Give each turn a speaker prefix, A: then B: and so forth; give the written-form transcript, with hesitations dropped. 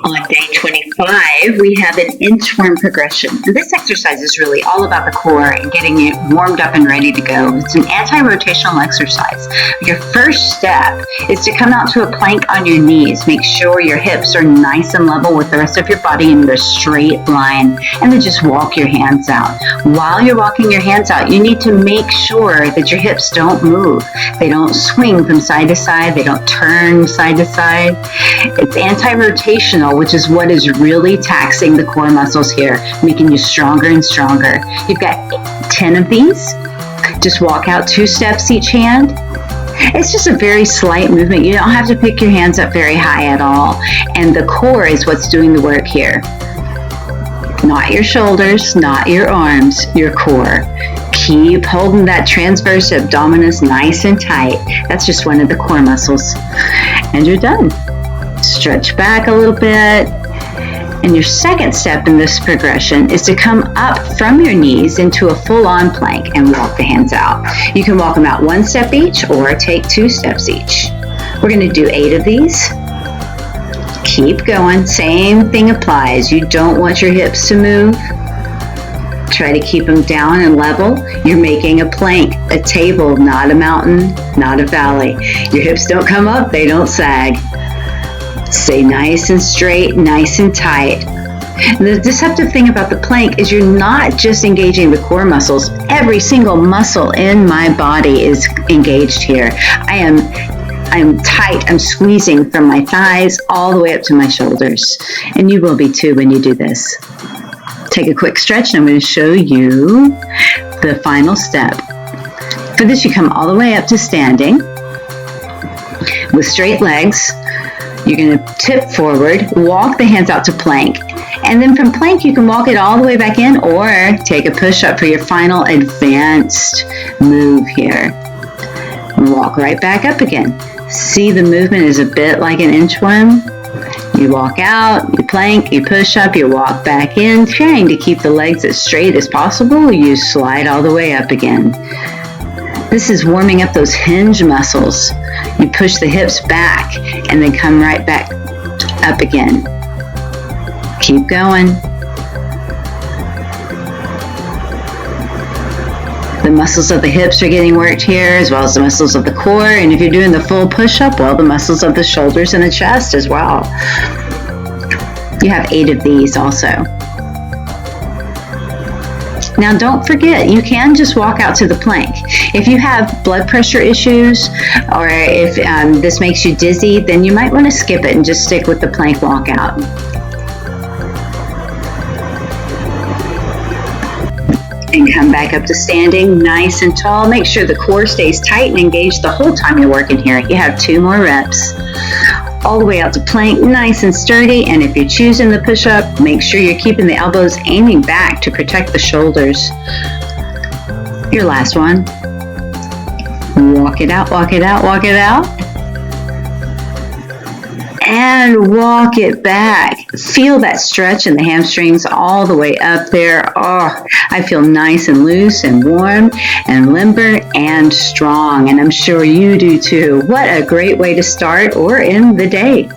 A: On day 25, we have an inchworm progression. And this exercise is really all about the core and getting it warmed up and ready to go. It's an anti-rotational exercise. Your first step is to come out to a plank on your knees. Make sure your hips are nice and level with the rest of your body in a straight line. And then just walk your hands out. While you're walking your hands out, you need to make sure that your hips don't move. They don't swing from side to side. They don't turn side to side. It's anti-rotational, which is what is really taxing the core muscles here, making you stronger and stronger. You've got 10 of these. Just walk out 2 steps each hand. It's just a very slight movement. You don't have to pick your hands up very high at all. And the core is what's doing the work here. Not your shoulders, not your arms, your core. Keep holding that transverse abdominis nice and tight. That's just one of the core muscles. And you're done. Stretch back a little bit. And your second step in this progression is to come up from your knees into a full-on plank and walk the hands out. You can walk them out 1 step each or take 2 steps each. We're going to do 8 of these. Keep going. Same thing applies. You don't want your hips to move. Try to keep them down and level. You're making a plank, a table, not a mountain, not a valley. Your hips don't come up, they don't sag. Stay nice and straight, nice and tight. The deceptive thing about the plank is you're not just engaging the core muscles. Every single muscle in my body is engaged here. I'm tight. I'm squeezing from my thighs all the way up to my shoulders. And you will be too when you do this. Take a quick stretch and I'm going to show you the final step. For this, you come all the way up to standing with straight legs. You're going to tip forward, walk the hands out to plank. And then from plank, you can walk it all the way back in or take a push-up for your final advanced move here. And walk right back up again. See, the movement is a bit like an inchworm. You walk out, you plank, you push up, you walk back in, trying to keep the legs as straight as possible. You slide all the way up again. This is warming up those hinge muscles. You push the hips back and then come right back up again. Keep going. The muscles of the hips are getting worked here as well as the muscles of the core. And if you're doing the full push-up, well, the muscles of the shoulders and the chest as well. You have 8 of these also. Now, don't forget, you can just walk out to the plank. If you have blood pressure issues or if this makes you dizzy, then you might want to skip it and just stick with the plank walkout. And come back up to standing, nice and tall. Make sure the core stays tight and engaged the whole time you're working here. You have 2 more reps. All the way out to plank, nice and sturdy. And if you're choosing the push-up, make sure you're keeping the elbows aiming back to protect the shoulders. Your last one. Walk it out, walk it out, walk it out. And walk it back. Feel that stretch in the hamstrings all the way up there. Oh, I feel nice and loose and warm and limber and strong. And I'm sure you do too. What a great way to start or end the day.